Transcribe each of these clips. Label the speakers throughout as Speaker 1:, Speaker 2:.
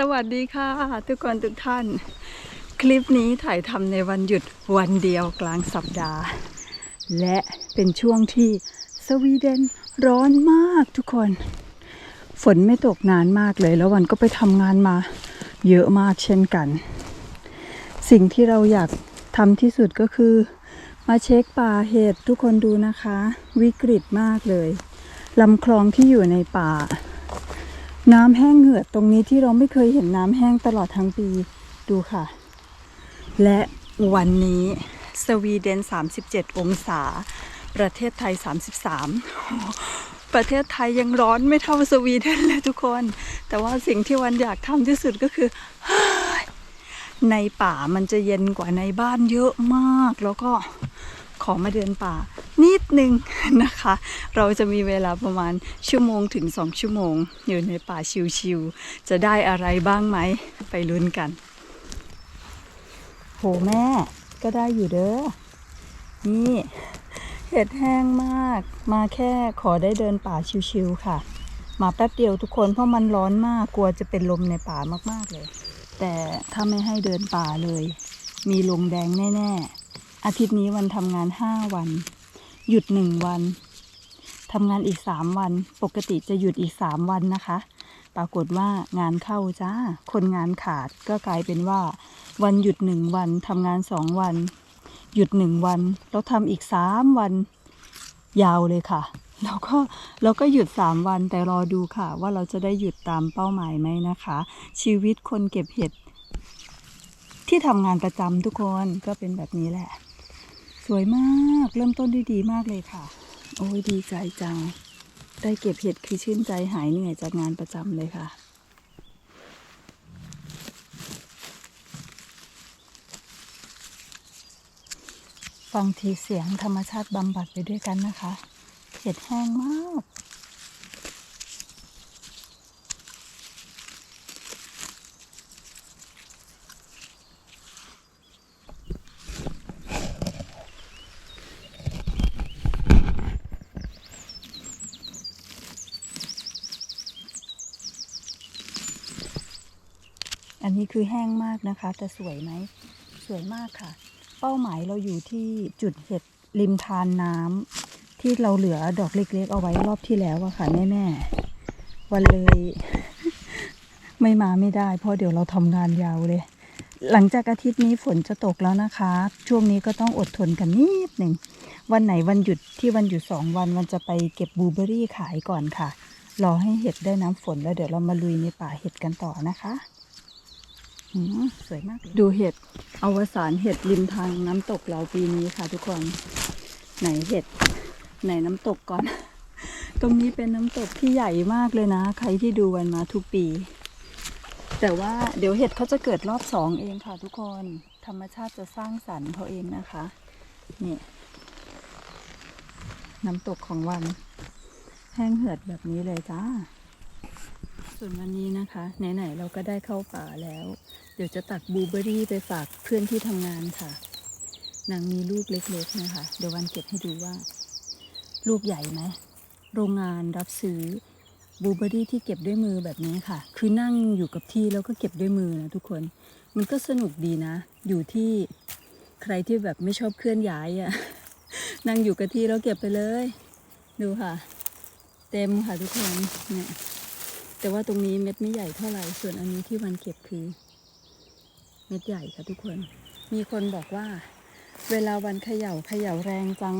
Speaker 1: สวัสดีค่ะทุกคนทุกท่านคลิปนี้ถ่ายทำในวันหยุดวันเดียวกลางสัปดาห์และเป็นช่วงที่สวีเดนร้อนมากทุกคนฝนไม่ตกนานมากเลยแล้ววันก็ไปทำงานมาเยอะมากเช่นกันสิ่งที่เราอยากทำที่สุดก็คือมาเช็คป่าเห็ดทุกคนดูนะคะวิกฤตมากเลยลำคลองที่อยู่ในป่าน้ำแห้งเหือดตรงนี้ที่เราไม่เคยเห็นน้ำแห้งตลอดทั้งปีดูค่ะและวันนี้สวีเดน37องศาประเทศไทย33ประเทศไทยยังร้อนไม่เท่าสวีเดนเลยทุกคนแต่ว่าสิ่งที่วันอยากทำที่สุดก็คือในป่ามันจะเย็นกว่าในบ้านเยอะมากแล้วก็ขอมาเดินป่านิดนึงนะคะเราจะมีเวลาประมาณชั่วโมงถึง2ชั่วโมงอยู่ในป่าชิวๆจะได้อะไรบ้างไหมไปลุ้นกันโหแม่ก็ได้อยู่เด้อนี่เห็ดแห้งมากมาแค่ขอได้เดินป่าชิวๆค่ะมาแป๊บเดียวทุกคนเพราะมันร้อนมากกลัวจะเป็นลมในป่ามากๆเลยแต่ถ้าไม่ให้เดินป่าเลยมีลมแดงแน่ๆอาทิตย์นี้วันทำงาน5วันหยุด1วันทำงานอีก3วันปกติจะหยุดอีก3วันนะคะปรากฏว่างานเข้าจ้าคนงานขาดก็กลายเป็นว่าวันหยุด1วันทำงาน2วันหยุด1วันแล้วทำอีก3วันยาวเลยค่ะแล้วก็หยุด3วันแต่รอดูค่ะว่าเราจะได้หยุดตามเป้าหมายไหมนะคะชีวิตคนเก็บเห็ดที่ทำงานประจำทุกคนก็เป็นแบบนี้แหละสวยมากเริ่มต้นได้ดีมากเลยค่ะโอ้ยดีใจจังได้เก็บเห็ดคือชื่นใจหายเหนื่อยจากงานประจำเลยค่ะฟังทีเสียงธรรมชาติบำบัดไปด้วยกันนะคะเห็ดแห้งมากอันนี้คือแห้งมากนะคะแต่สวยไหมสวยมากค่ะเป้าหมายเราอยู่ที่จุดเห็ดริมทานน้ำที่เราเหลือดอกเล็กๆเอาไว้รอบที่แล้วอะค่ะแม่ๆวันเลยไม่ได้เพราะเดี๋ยวเราทำงานยาวเลยหลังจากอาทิตย์นี้ฝนจะตกแล้วนะคะช่วงนี้ก็ต้องอดทนกันนิดหนึ่งวันไหนวันหยุดที่วันหยุด2วันมันจะไปเก็บบลูเบอรี่ขายก่อนค่ะรอให้เห็ดได้น้ำฝนแล้วเดี๋ยวเรามาลุยในป่าเห็ดกันต่อนะคะสวยมากดูเห็ดอวสานเห็ดริมทางน้ำตกเราปีนี้ค่ะทุกคนไหนเห็ดไหนน้ำตกก่อน ตรงนี้เป็นน้ำตกที่ใหญ่มากเลยนะใครที่ดูวันมาทุกปีแต่ว่าเดี๋ยวเห็ดเขาจะเกิดรอบ2เองค่ะทุกคนธรรมชาติจะสร้างสรรค์เขาเองนะคะนี่น้ำตกของวันแห้งเหือดแบบนี้เลยจ้าส่วนวันนี้นะคะไหนๆเราก็ได้เข้าป่าแล้วเดี๋ยวจะตักบลูเบอรี่ไปฝากเพื่อนที่ทำงานค่ะนางมีลูกเล็กๆนะคะเดี๋ยววันเก็บให้ดูว่าลูกใหญ่ไหมโรงงานรับซื้อบลูเบอรี่ที่เก็บด้วยมือแบบนี้ค่ะคือนั่งอยู่กับที่แล้วก็เก็บด้วยมือนะทุกคนมันก็สนุกดีนะอยู่ที่ใครที่แบบไม่ชอบเคลื่อนย้ายอ่ะ นั่งอยู่กับที่แล้วเก็บไปเลยดูค่ะเต็มค่ะทุกคนเนี่ยแต่ว่าตรงนี้เม็ดไม่ใหญ่เท่าไหร่ส่วนอันนี้ที่วันเก็บคือเม็ดใหญ่ค่ะทุกคนมีคนบอกว่าเวลาวันเขย่าแรงจัง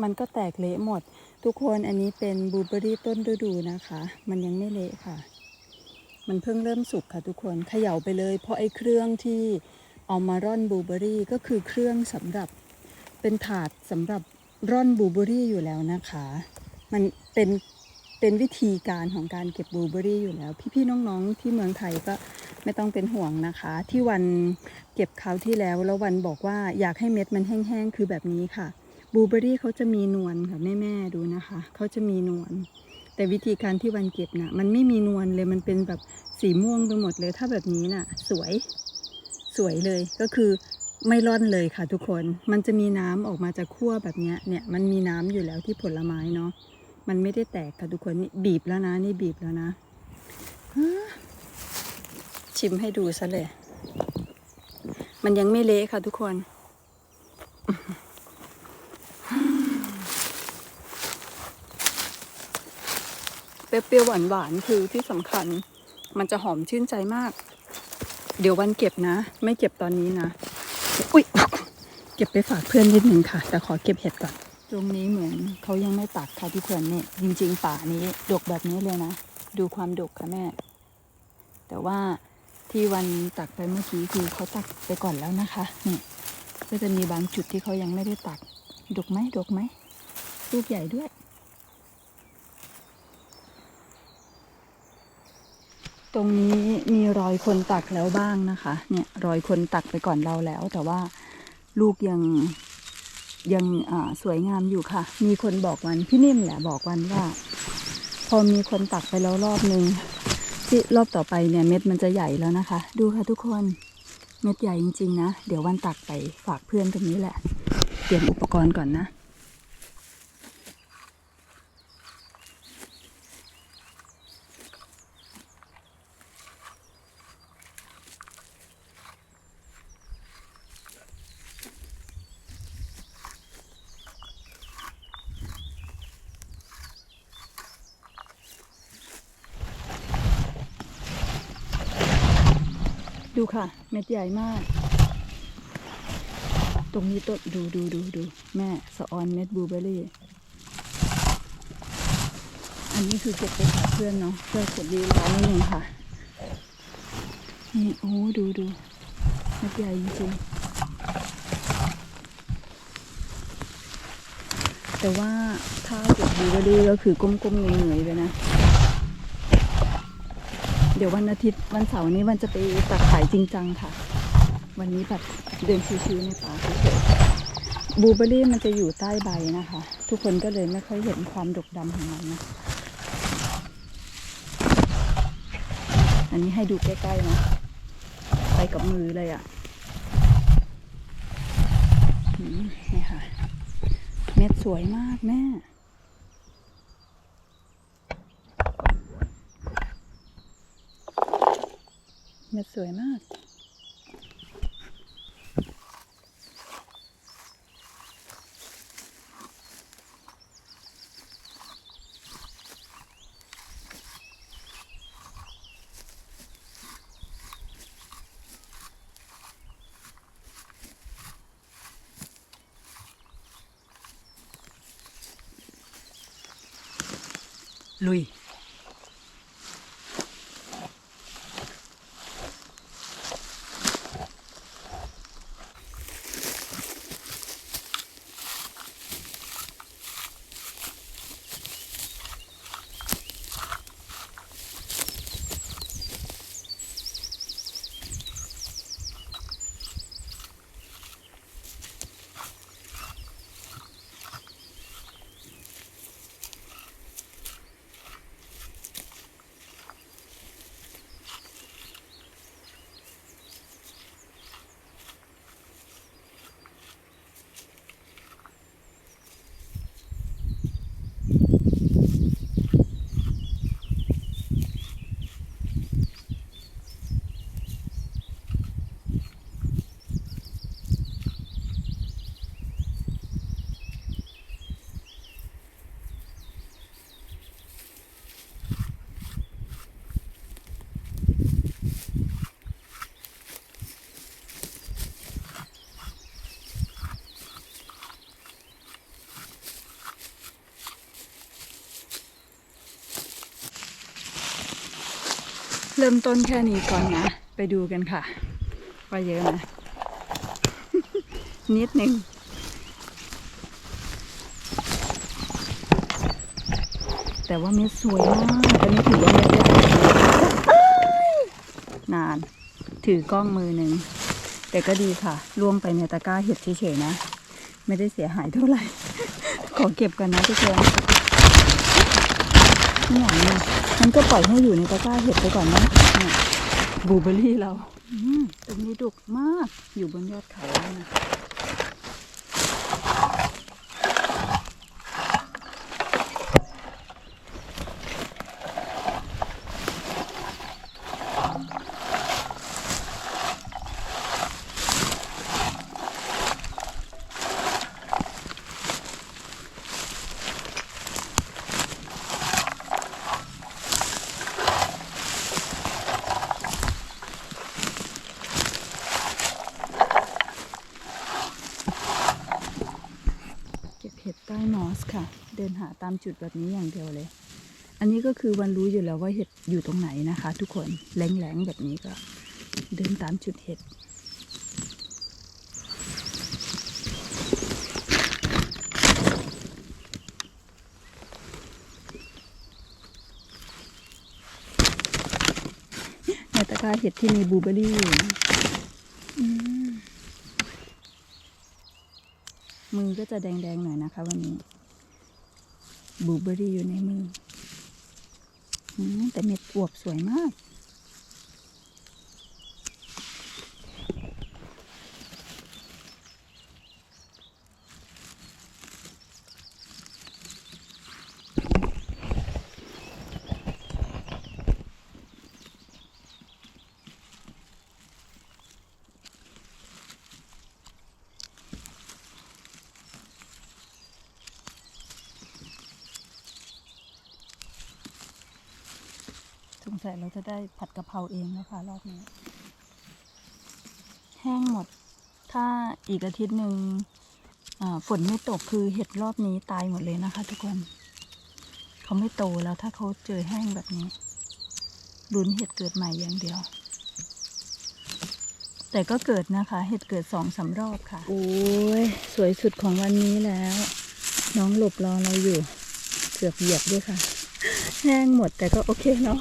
Speaker 1: มันก็แตกเละหมดทุกคนอันนี้เป็นบลูเบอรี่ต้นฤดูนะคะมันยังไม่เละค่ะมันเพิ่งเริ่มสุกค่ะทุกคนเขย่าไปเลยเพราะไอ้เครื่องที่เอามาร่อนบลูเบอรี่ก็คือเครื่องสำหรับเป็นถาดสำหรับร่อนบลูเบอรี่อยู่แล้วนะคะมันเป็นวิธีการของการเก็บบลูเบอรี่อยู่แล้วพี่ๆน้องๆที่เมืองไทยก็ไม่ต้องเป็นห่วงนะคะที่วันเก็บคราวที่แล้ววันบอกว่าอยากให้เม็ดมันแห้งๆคือแบบนี้ค่ะบลูเบอรี่เขาจะมีนวลค่ะแม่ๆดูนะคะเขาจะมีนวลแต่วิธีการที่วันเก็บน่ะมันไม่มีนวลเลยมันเป็นแบบสีม่วงไปหมดเลยถ้าแบบนี้น่ะสวยเลยก็คือไม่ร่อนเลยค่ะทุกคนมันจะมีน้ำออกมาจากขั้วแบบนี้เนี่ยมันมีน้ำอยู่แล้วที่ผลไม้เนาะมันไม่ได้แตกค่ะทุกคนนี่บีบแล้วนะนี่บีบแล้วนะเช็ ชิมให้ดูซะเลย มันยังไม่เละค่ะทุกคน เปรี้ยวๆหวานๆคือที่สำคัญมันจะหอมชื่นใจมากเดี๋ยววันเก็บนะไม่เก็บตอนนี้นะอุ๊ยเก็บไปฝากเพื่อนนิดนึงค่ะแต่ขอเก็บเห็ดก่อนตรงนี้เหมือนเขายังไม่ตัดค่ะทุกคนเนี่ยจริงๆป่านี้ดกแบบนี้เลยนะดูความดกค่ะแม่แต่ว่าที่วันตักไปเมื่อกี้คือเขาตักไปก่อนแล้วนะคะนี่ก็จะมีบางจุดที่เขายังไม่ได้ตักดกไหมลูกใหญ่ด้วยตรงนี้มีรอยคนตักแล้วบ้างนะคะเนี่ยรอยคนตักไปก่อนเราแล้วแต่ว่าลูกยังสวยงามอยู่ค่ะมีคนบอกวันพี่นิ่มแหละบอกวันว่าพอมีคนตักไปแล้วรอบนึงที่รอบต่อไปเนี่ยเม็ดมันจะใหญ่แล้วนะคะดูค่ะทุกคนเม็ดใหญ่จริงๆนะเดี๋ยววันตักไปฝากเพื่อนตรงนี้แหละเตรียมอุปกรณ์ก่อนนะดูค่ะเม็ดใหญ่มากตรงนี้ต้นดูแม่สะออนเม็ดบลูเบอร์รี่อันนี้คือเก็บไปฝากเพื่อนเนาะเพื่อเก็บดีร้อนนิดนึงค่ะนี่โอ้ดูเม็ดใหญ่จริงๆแต่ว่าถ้าเก็บบลูเบอร์รี่ก็คือก้มๆเหนื่อยๆไปนะเดี๋ยววันอาทิตย์วันเสาร์นี้วันจะไปตัดขายจริงจังค่ะวันนี้แบบเดินชิวๆในป่าเฉยๆบลูเบอร์รี่มันจะอยู่ใต้ใบนะคะทุกคนก็เลยไม่ค่อยเห็นความดกดำของมันนะอันนี้ให้ดูใกล้ๆนะไปกับมือเลยอ่ะนี่ค่ะเม็ดสวยมากแม่เม็ดสวยมากลุยเริ่มต้นแค่นี้ก่อนนะไปดูกันค่ะว่าเยอะนะ นิดนึงแต่ว่าเม็ดสวยมากอันนี้ถือว่าเม็ดใหญ่นานถือกล้องมือหนึ่งแต่ก็ดีค่ะล่วงไปในตะกร้าเห็ดเฉยๆนะไม่ได้เสียหายเท่าไหร่ ขอเก็บกันนะทุกคนนี่อย่างนี้มันก็ปล่อยให้อยู่ในตะกร้าเห็ดไปก่อนนะบลูเบอร์รี่เราตรงนี้ดกมากอยู่บนยอดเขานะ สค่ะ เดินหาตามจุดแบบนี้อย่างเดียวเลย อันนี้ก็คือวันรู้อยู่แล้วว่าเห็ดอยู่ตรงไหนนะคะ ทุกคนแหลงๆแบบนี้ก็เดินตามจุดเห็ดในตะกร้าเห็ดที่มีบลูเบอร์รี่อยู่นะมือก็จะแดงๆหน่อยนะคะวันนี้บลูเบอร์รี่อยู่ในมือแต่เม็ดอวบสวยมากสงสัยเราจะได้ผัดกะเพราเองแล้วค่ะรอบนี้แห้งหมดถ้าอีกอาทิตย์หนึ่งฝนไม่ตกคือเห็ดรอบนี้ตายหมดเลยนะคะทุกคนเขาไม่โตแล้วถ้าเขาเจอแห้งแบบนี้ลุ้นเห็ดเกิดใหม่อย่างเดียวแต่ก็เกิดนะคะเห็ดเกิด2-3 รอบค่ะโอ้ยสวยสุดของวันนี้แล้วน้องหลบรอเราอยู่เกือบเหยียบด้วยค่ะแห้งหมดแต่ก็โอเคเนาะ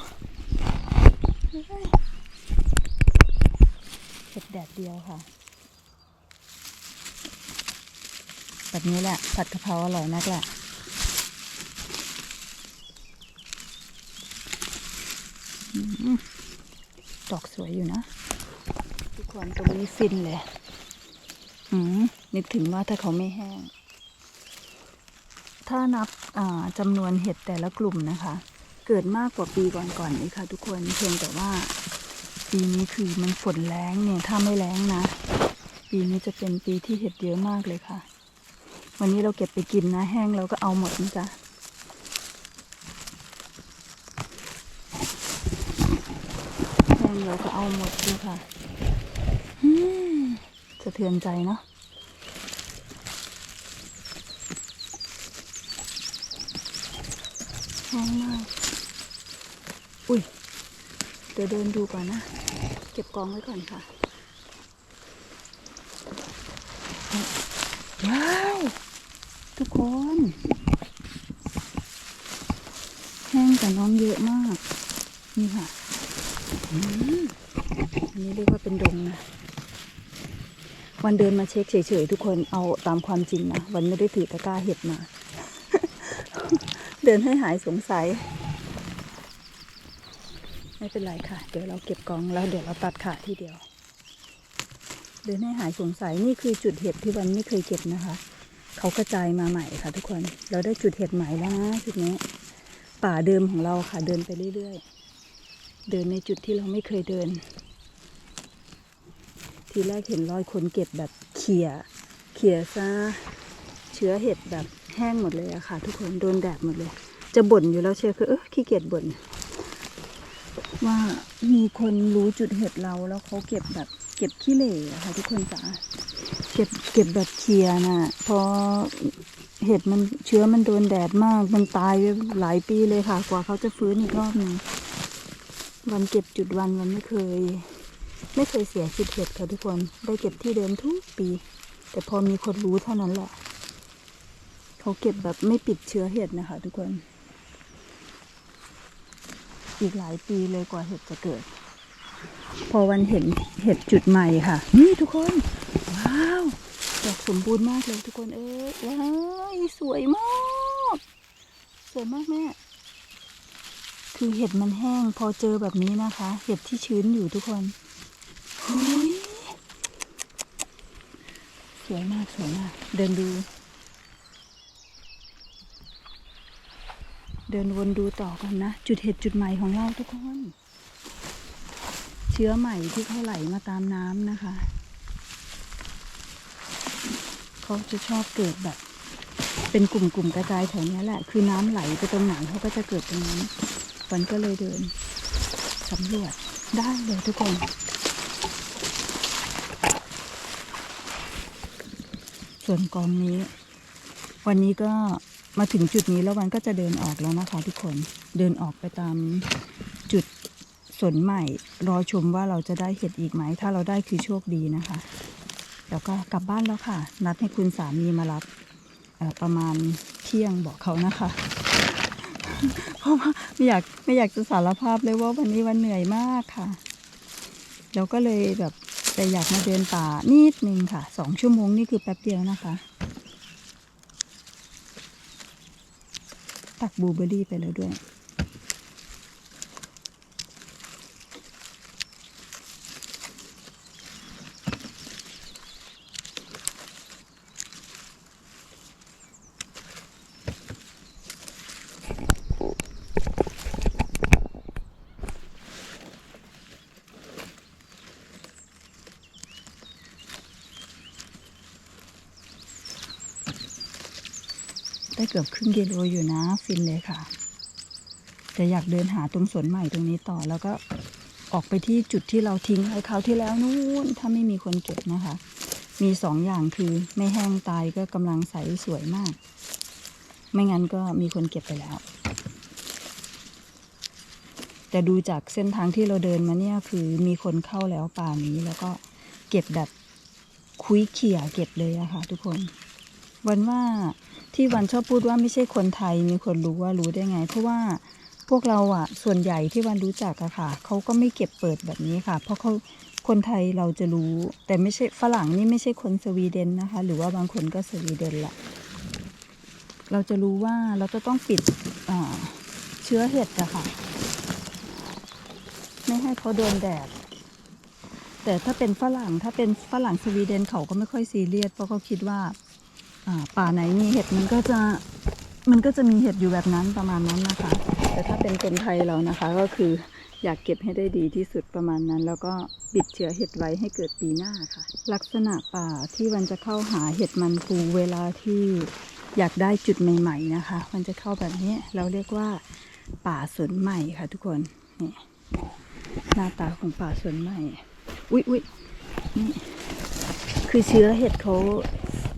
Speaker 1: เห็ดแดดเดียวค่ะแบบนี้แหละผัดกะเพราอร่อยนักแหละดอกสวยอยู่นะทุกคนตรงนี้ฟินเลยนึกถึงว่าถ้าเขาไม่แห้งถ้านับจำนวนเห็ดแต่ละกลุ่มนะคะเกิดมากกว่าปีก่อนๆนี่ค่ะทุกคนเพียงแต่ว่าปีนี้คือมันฝนแล้งเนี่ยถ้าไม่แล้งนะปีนี้จะเป็นปีที่เห็ดเยอะมากเลยค่ะวันนี้เราเก็บไปกินนะแห้งเราก็เอาหมดนะจ๊ะแห้งเราก็เอาหมดด้วยค่ะสะเทือนใจเนาะแห้งมากอุ้ยเดี๋ยวเดินดูก่อนนะเก็บกองไว้ก่อนค่ะว้าวทุกคนแห้งแต่น้องเยอะมากนี่ค่ะอันนี้เรียกว่าเป็นดงนะวันเดินมาเช็คเฉยๆทุกคนเอาตามความจริงนะวันไม่ได้ถือตะกร้าเห็ดมา เดินให้หายสงสัยไม่เป็นไรค่ะเดี๋ยวเราเก็บกองแล้วเดี๋ยวเราตัดขาทีเดียวเดินให้หายสงสัยนี่คือจุดเห็ดที่วันไม่เคยเก็บนะคะเขากระจายมาใหม่ค่ะทุกคนเราได้จุดเห็ดใหม่แล้วนะจุดนี้ป่าเดิมของเราค่ะเดินไปเรื่อยๆเดินในจุดที่เราไม่เคยเดินทีแรกเห็นรอยคนเก็บแบบเขี่ยซะเชื้อเห็ดแบบแห้งหมดเลยอะค่ะทุกคนโดนแดดหมดเลยจะบ่นอยู่แล้วเชียร์คือขี้เกียจบ่นว่ามีคนรู้จุดเห็ดเราแล้วเขาเก็บแบบเก็บขี้เหร่ค่ะทุกคนจ๋าเก็บแบบเคลียร์น่ะพอเห็ดมันเชื้อมันโดนแดดมากมันตายไปหลายปีเลยค่ะกว่าเขาจะฟื้นอีกรอบนึงวันเก็บจุดวันไม่เคยเสียจุดเห็ดค่ะทุกคนได้เก็บที่เดิมทุกปีแต่พอมีคนรู้เท่านั้นแหละเขาเก็บแบบไม่ปิดเชื้อเห็ดนะคะทุกคนอีกหลายปีเลยกว่าเห็ดจะเกิดพอวันเห็นเห็ดจุดใหม่ค่ะนี่ทุกคนว้าวดอกสมบูรณ์มากเลยทุกคนว้าวสวยมากแม่คือเห็ดมันแห้งพอเจอแบบนี้นะคะเห็ดที่ชื้นอยู่ทุกคนสวยมากเดินวนดูต่อกันนะจุดเห็ดจุดใหม่ของเราทุกคนเชื้อใหม่ที่เขาไหลมาตามน้ำนะคะเขาจะชอบเกิดแบบเป็นกลุ่มกระจายแถวนี้แหละคือน้ำไหลไปตรงไหนเขาก็จะเกิดตรงนั้นวันก็เลยเดินสำรวจได้เลยทุกคนส่วนกองนี้วันนี้ก็ มาถึงจุดนี้แล้ววันก็จะเดินออกแล้วนะคะทุกคนเดินออกไปตามจุดสวนใหม่รอชมว่าเราจะได้เห็ดอีกไหมถ้าเราได้คือโชคดีนะคะแล้วก็กลับบ้านแล้วค่ะนัดให้คุณสามีมารับประมาณเที่ยงบอกเขานะคะ เพราะว่าไม่อยากจะสารภาพเลยว่าวันนี้วันเหนื่อยมากค่ะแล้วก็เลยแบบแต่อยากมาเดินป่านิดนึงค่ะ2 ชั่วโมงนี่คือแป๊บเดียวนะคะตักบลูเบอร์รี่ไปแล้วด้วยได้เกือบครึ่งกิโลอยู่นะฟินเลยค่ะแต่อยากเดินหาตรงสวนใหม่ตรงนี้ต่อแล้วก็ออกไปที่จุดที่เราทิ้งไว้คราวที่แล้วนู้นถ้าไม่มีคนเก็บนะคะมี2 อย่างคือไม่แห้งตายก็กำลังใสสวยมากไม่งั้นก็มีคนเก็บไปแล้วแต่ดูจากเส้นทางที่เราเดินมาเนี่ยคือมีคนเข้าแล้วป่านี้แล้วก็เก็บแบบคุ้ยเขี่ยเก็บเลยอะค่ะทุกคนวันว่าที่วันชอบพูดว่าไม่ใช่คนไทยมีคนรู้ว่ารู้ได้ไงเพราะว่าพวกเราอะส่วนใหญ่ที่วันรู้จักอะค่ะเขาก็ไม่เก็บเปิดแบบนี้ค่ะเพราะเขาคนไทยเราจะรู้แต่ไม่ใช่ฝรั่งนี่ไม่ใช่คนสวีเดนนะคะหรือว่าบางคนก็สวีเดนแหละเราจะรู้ว่าเราจะต้องปิดเชื้อเห็ดอะค่ะไม่ให้เขาโดนแดดแต่ถ้าเป็นฝรั่งสวีเดนเขาก็ไม่ค่อยซีเรียสเพราะเขาคิดว่าป่าไหนมีเห็ดมันก็จะมีเห็ดอยู่แบบนั้นประมาณนั้นนะคะแต่ถ้าเป็นคนไทยเรานะคะก็คืออยากเก็บให้ได้ดีที่สุดประมาณนั้นแล้วก็ปิดเชื้อเห็ดไว้ให้เกิดปีหน้าค่ะลักษณะป่าที่วันจะเข้าหาเห็ดมันปูเวลาที่อยากได้จุดใหม่ๆนะคะมันจะเข้าแบบนี้เราเรียกว่าป่าสวนใหม่ค่ะทุกคนนี่หน้าตาของป่าสวนใหม่อุ๊ยนี่คือเชื้อเห็ดเขา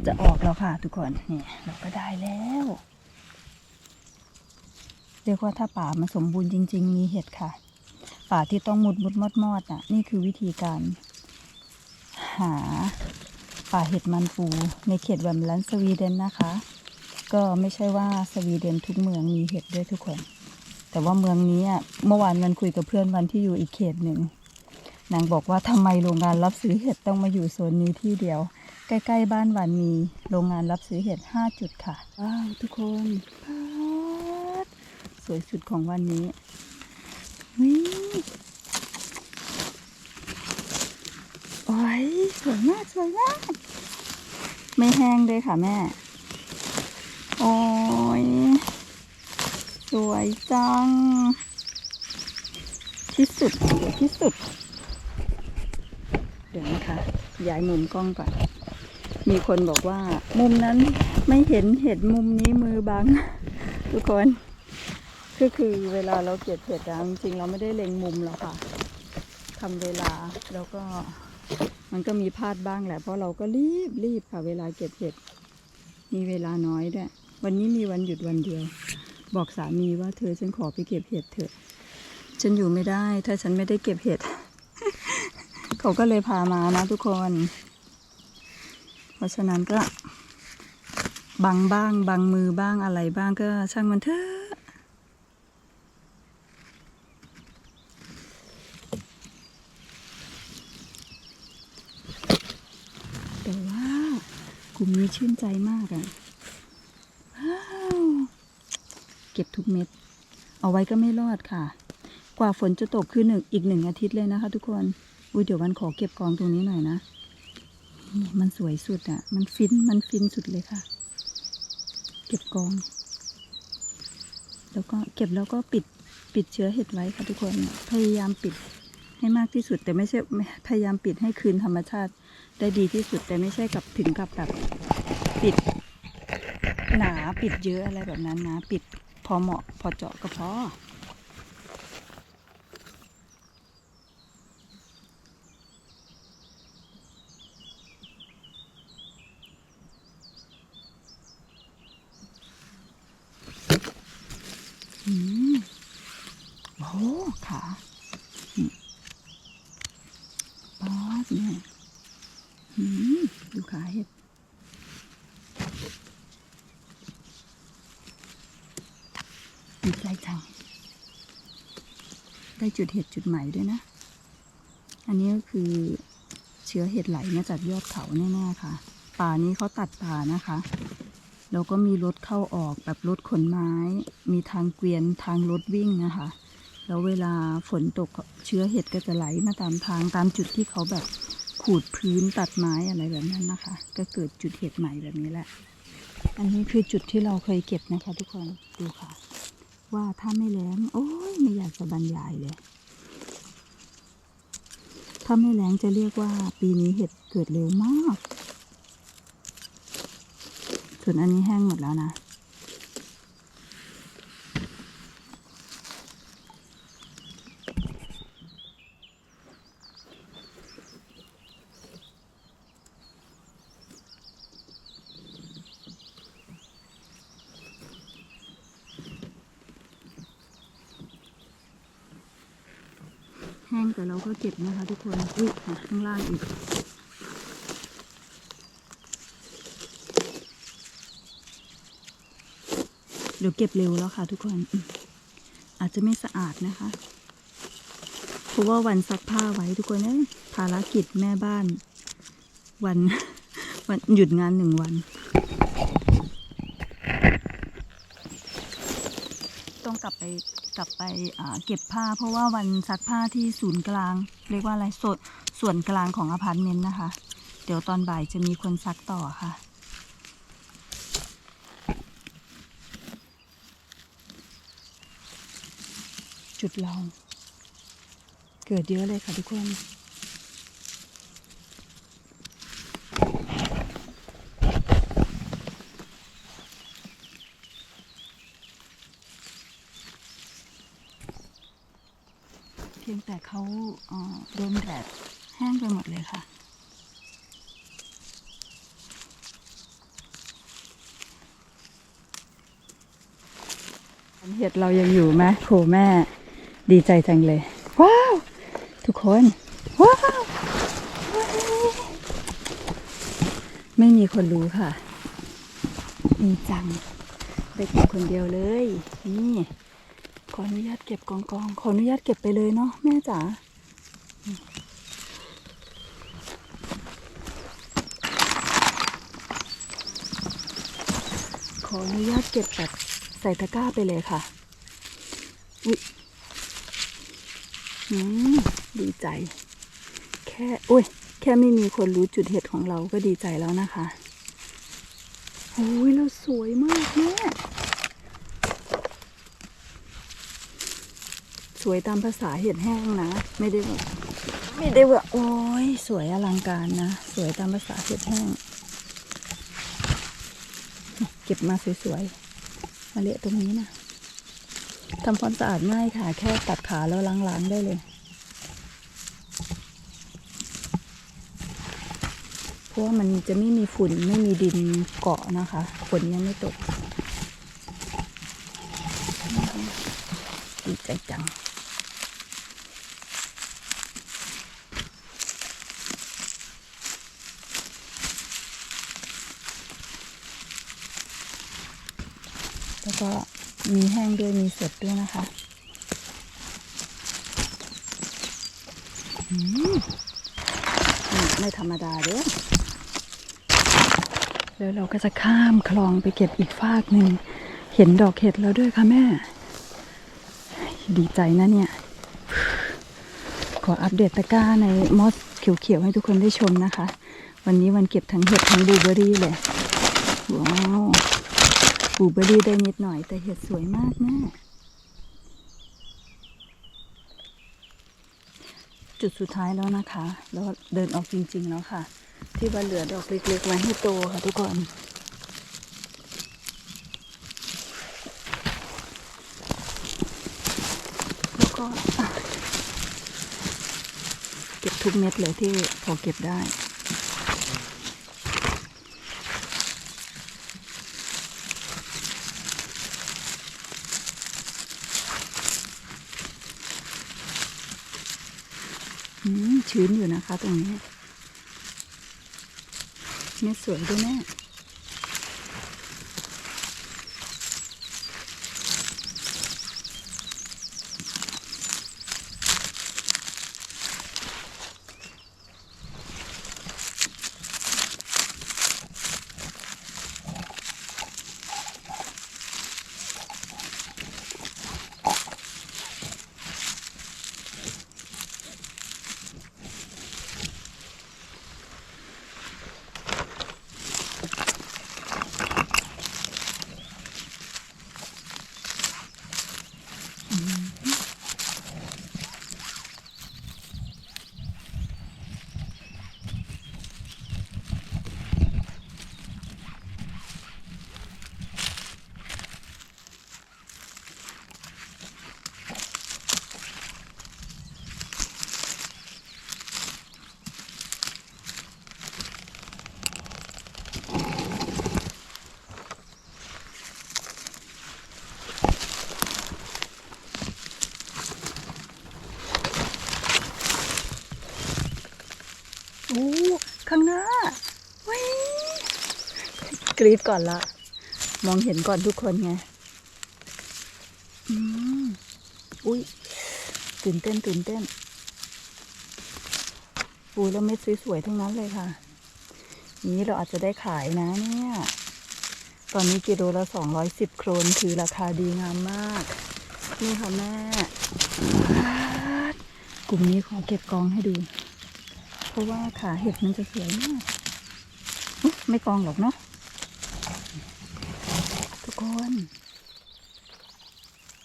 Speaker 1: จะออกแล้วค่ะทุกคนนี่เราก็ได้แล้วเรียกว่าถ้าป่ามันสมบูรณ์จริงๆมีเห็ดค่ะป่าที่ต้องมุดมอดอ่ะนี่คือวิธีการหาป่าเห็ดมันปูในเขตแวมแลนด์สวีเดนนะคะก็ไม่ใช่ว่าสวีเดนทุกเมืองมีเห็ดด้วยทุกคนแต่ว่าเมืองนี้เมื่อวานมันคุยกับเพื่อนวันที่อยู่อีกเขตหนึ่งนางบอกว่าทำไมโรงงานรับซื้อเห็ดต้องมาอยู่โซนนี้ที่เดียวใกล้ๆบ้านวันมีโรงงานรับซื้อเห็ด5 จุดค่ะว้าวทุกคนสวยสุดของวันนี้โอ้ยสวยมากไม่แห้งเลยค่ะแม่โอ้ยสวยจังที่สุดเดี๋ยวนะคะย้ายมุมกล้องก่อนมีคนบอกว่ามุมนั้นไม่เห็นเห็ดมุมนี้มือบังทุกคนคือเวลาเราเก็บเห็ดจริงๆเราไม่ได้เล็งมุมหรอกค่ะทำเวลาแล้วก็มันก็มีพลาดบ้างแหละเพราะเราก็รีบค่ะเวลาเก็บเห็ดมีเวลาน้อยด้วยวันนี้มีวันหยุดวันเดียวบอกสามีว่าเธอฉันขอไปเก็บเห็ดเถอะฉันอยู่ไม่ได้ถ้าฉันไม่ได้เก็บเห็ด เขาก็เลยพามานะทุกคนเพราะฉะนั้นก็บังบ้างบังมือบ้างอะไรบ้างก็ช่างมันเถอะแต่ว่ากลุ่มนี้ชื่นใจมากว้าวเก็บทุกเม็ดเอาไว้ก็ไม่รอดค่ะกว่าฝนจะตกคืออีก1 อาทิตย์เลยนะคะทุกคนอุ้ยเดี๋ยววันขอเก็บกองตรงนี้หน่อยนะนี่มันสวยสุดมันฟินสุดเลยค่ะเก็บกองแล้วก็เก็บแล้วก็ปิดเชื้อเห็ดไว้ค่ะทุกคนพยายามปิดให้มากที่สุดแต่ไม่ใช่พยายามปิดให้คืนธรรมชาติได้ดีที่สุดแต่ไม่ใช่ถึงกับแบบปิดหนาปิดเยอะอะไรแบบนั้นนะปิดพอเหมาะพอเจาะก็พอ ได้จุดเห็ดจุดใหม่ด้วยนะ อันนี้ก็คือเชื้อเห็ดไหลมาจากยอดเขาแน่ๆค่ะป่านี้เขาตัดป่านะคะแล้วก็มีรถเข้าออกแบบรถขนไม้มีทางเกวียนทางรถวิ่งนะคะแล้วเวลาฝนตกเชื้อเห็ดก็จะไหลมาตามทางตามจุดที่เขาแบบขูดพื้นตัดไม้อะไรแบบนั้นนะคะก็เกิดจุดเห็ดใหม่แบบนี้แหละอันนี้คือจุดที่เราเคยเก็บนะคะทุกคนดูค่ะว่าถ้าไม่แล้งโอ้ยไม่อยากจะบรรยายเลยถ้าไม่แล้งจะเรียกว่าปีนี้เห็ดเกิดเร็วมากส่วนอันนี้แห้งหมดแล้วนะแห้งแต่เราก็เก็บนะคะทุกคนอุ้ยข้างล่างอีกเดี๋ยวเก็บเร็วแล้วค่ะทุกคนอาจจะไม่สะอาดนะคะเพราะว่าวันซักผ้าไว้ทุกคนภารกิจแม่บ้านวันหยุดงาน1 วันต้องกลับไปเก็บผ้าเพราะว่าวันซักผ้าที่ศูนย์กลางเรียกว่าอะไรส่วนกลางของอพาร์ตเมนต์นะคะเดี๋ยวตอนบ่ายจะมีคนซักต่อค่ะจุดเราเกิดเยอะเลยค่ะทุกคนเพียงแต่เขาโดนแดดแห้งไปหมดเลยค่ะเห็ดเรายังอยู่ไหมโหแม่ดีใจจังเลยว้าวทุกคนว้าวไม่มีคนรู้ค่ะดีจังไปเก็บคนเดียวเลยนี่ขออนุญาตเก็บกองขออนุญาตเก็บไปเลยเนาะแม่จ๋าขออนุญาตเก็บแบบใส่ตะกร้าไปเลยค่ะอุ๊ยดีใจแค่ไม่มีคนรู้จุดเห็ดของเราก็ดีใจแล้วนะคะโอ้ยเราสวยมากแม่สวยตามภาษาเห็ดแห้งนะไม่ได้ว่าโอ้ยสวยอลังการนะสวยตามภาษาเห็ดแห้งเก็บมาสวยๆมาเละตรงนี้นะทำความสะอาดง่ายค่ะแค่ตัดขาแล้วล้างๆได้เลยเพราะว่ามันจะไม่มีฝุ่นไม่มีดินเกาะนะคะฝนยังไม่ตกดีใจจังแล้วก็มีแห้งด้วยมีสดด้วยนะคะไม่ธรรมดาเด้อแล้วเราก็จะข้ามคลองไปเก็บอีกฟากหนึ่งเห็นดอกเห็ดแล้วด้วยค่ะแม่ดีใจนะเนี่ยขออัปเดตตะกร้าในมอสเขียวๆให้ทุกคนได้ชมนะคะวันนี้วันเก็บทั้งเห็ดทั้งบลูเบอร์รี่เลยว้าวบลูเบอร์รี่ได้นิดหน่อยแต่เห็ดสวยมากแม่จุดสุดท้ายแล้วนะคะแล้วเดินออกจริงๆแล้วค่ะที่ว่าเหลือดอกเล็กๆไว้ให้โตค่ะทุกคนแล้วก็เก็บทุกเม็ดเลยที่พอเก็บได้ชื้นอยู่นะคะตรงนี้เม็ดสวยด้วยแม่ อ้ข้างหน้าว้ยกรี๊ดก่อนละมองเห็นก่อนทุกคนไงอุ้ยตื่นเต้นปูแล้วเม็ดสวยๆทั้งนั้นเลยค่ะนี้เราอาจจะได้ขายนะเนี่ยตอนนี้กิโลละ210 โครนคือราคาดีงามมากนี่ค่ะแม่กลุ่มนี้ขอเก็บกองให้ดูเพราะว่าขาเห็ดมันจะสวยมากไม่กองหรอกเนาะทุกคน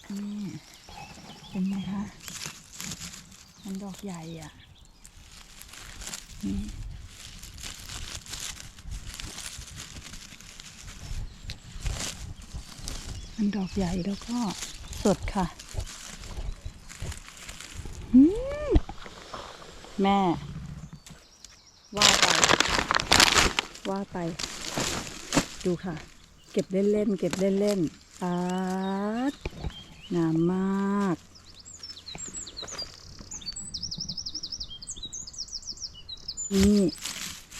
Speaker 1: นี่เป็นไงคะมันดอกใหญ่อ่ะนี่มันดอกใหญ่แล้วก็สดค่ะแม่ว่าไปดูค่ะเก็บเล่นปาดงามมากนี่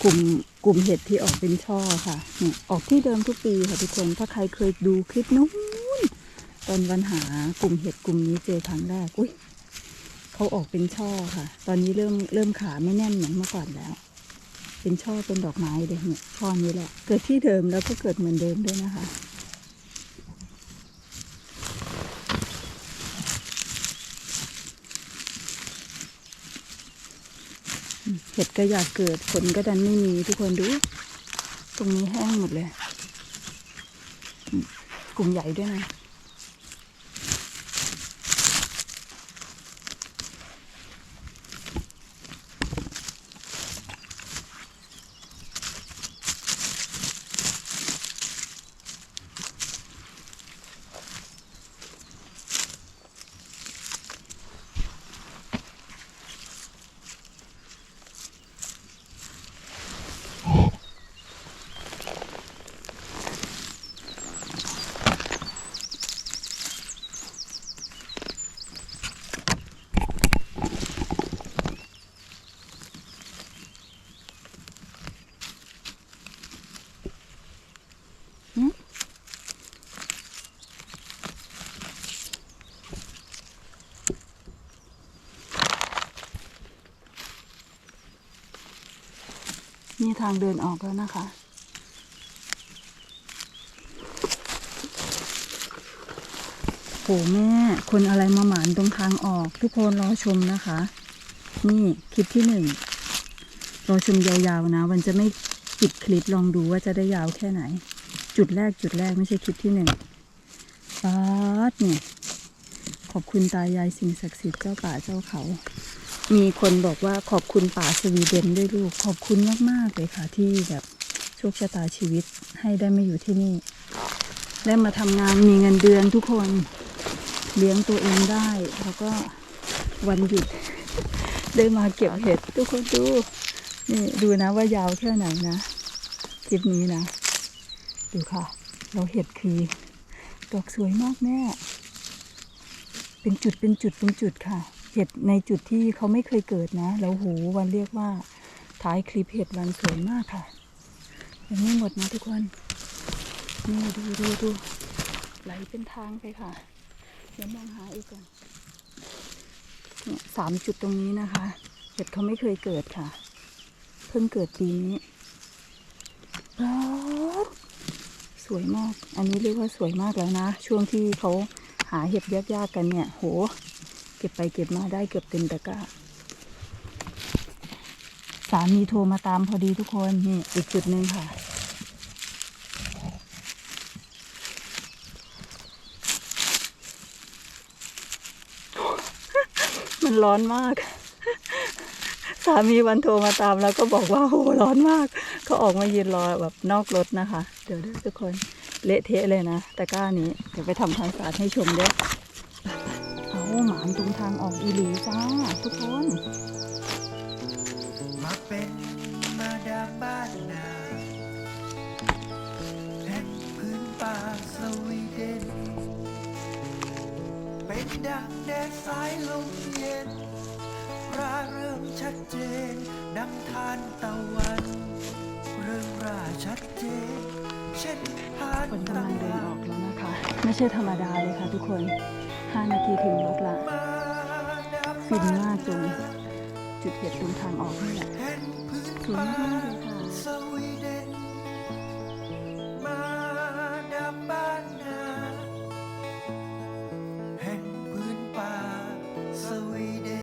Speaker 1: กลุ่มเห็ดที่ออกเป็นช่อค่ะเนี่ยออกที่เดิมทุกปีค่ะทุกคนถ้าใครเคยดูคลิปนู้นตอนวันหากลุ่มเห็ดกลุ่มนี้เจอครั้งแรกอุ้ยเขาออกเป็นช่อค่ะตอนนี้เริ่มขาไม่แน่นเหมือนเมื่อก่อนแล้วเป็นช่อเป็นดอกไม้เลยเนี่ยช่อนี้แหละเกิดที่เดิมแล้วก็เกิดเหมือนเดิมด้วยนะคะเห็ดก็อยากเกิดฝนก็ดันไม่มีทุกคนดูตรงนี้แห้งหมดเลยกลุ่มใหญ่ด้วยนะนี่ทางเดินออกแล้วนะคะโหแม่คนอะไรมาหมานตรงทางออกทุกคนรอชมนะคะนี่คลิปที่1รอชมยาวๆนะวันจะไม่ปิดคลิปลองดูว่าจะได้ยาวแค่ไหนจุดแรกไม่ใช่คลิปที่1ป๊าดเนี่ยขอบคุณตายายสิ่งศักดิ์สิทธิ์เจ้าป่าเจ้าเขามีคนบอกว่าขอบคุณป่าสวีเดนด้วยลูกขอบคุณมากๆเลยค่ะที่แบบโชคชะตาชีวิตให้ได้มาอยู่ที่นี่ได้มาทำงานมีเงินเดือนทุกคนเลี้ยงตัวเองได้แล้วก็วันหยุดได้มาเก็บเห็ดทุกคนดูนี่ดูนะว่ายาวแค่ไหนนะคลิปนี้นะดูค่ะเราเห็ดคือดอกสวยมากแม่เป็นจุดค่ะเห็ดในจุดที่เขาไม่เคยเกิดนะแล้วโหวันเรียกว่าท้ายคลิปเห็ดวันสวยมากค่ะยังไม่หมดนะทุกคนนี่ดูไหลเป็นทางไปค่ะเดี๋ยวมองหาอีกก่อนเนี่ย3 จุดตรงนี้นะคะเห็ดเขาไม่เคยเกิดค่ะเพิ่งเกิดปีนี้สวยมากอันนี้เรียกว่าสวยมากแล้วนะช่วงที่เขาหาเห็ดยากๆกันเนี่ยโหเก็บไปเก็บมาได้เกือบเต็มตะกร้าสามีโทรมาตามพอดีทุกคนนี่อีกจุดหนึ่งค่ะมันร้อนมากสามีวันโทรมาตามแล้วก็บอกว่าโหร้อนมากก็ออกมายืนรอแบบนอกรถนะคะเดี๋ยวทุกคนเละเทะเลยนะตะกร้านี้เดี๋ยวไปทำความสะอาดให้ชมด้วยเอาหมานตรงทางออกอีหลีจ้าทุกคน
Speaker 2: มาเป็นมาดามบ้านนาแห่งพื้นป่าสวีเดนเป็นดังแดดสายลมเย็นร่าเริงชัดเจน ดังทานตะวัน เรื่องราชัดเจนเช่นทาน
Speaker 1: คน
Speaker 2: ตะ
Speaker 1: กำลังเดิน
Speaker 2: วั
Speaker 1: อน อกแล้วนะคะ ไม่ใช่ธรรมดาเลยค่ะทุกคน 5 นาทีถึงรถละ
Speaker 2: มาดาม
Speaker 1: ฟินมากตรงจุดเห็ดตรงทางออกนี่แหละ
Speaker 2: แห่งพื้น
Speaker 1: สวย
Speaker 2: ป่าม
Speaker 1: ากๆเลยค่ะ
Speaker 2: สวีเดน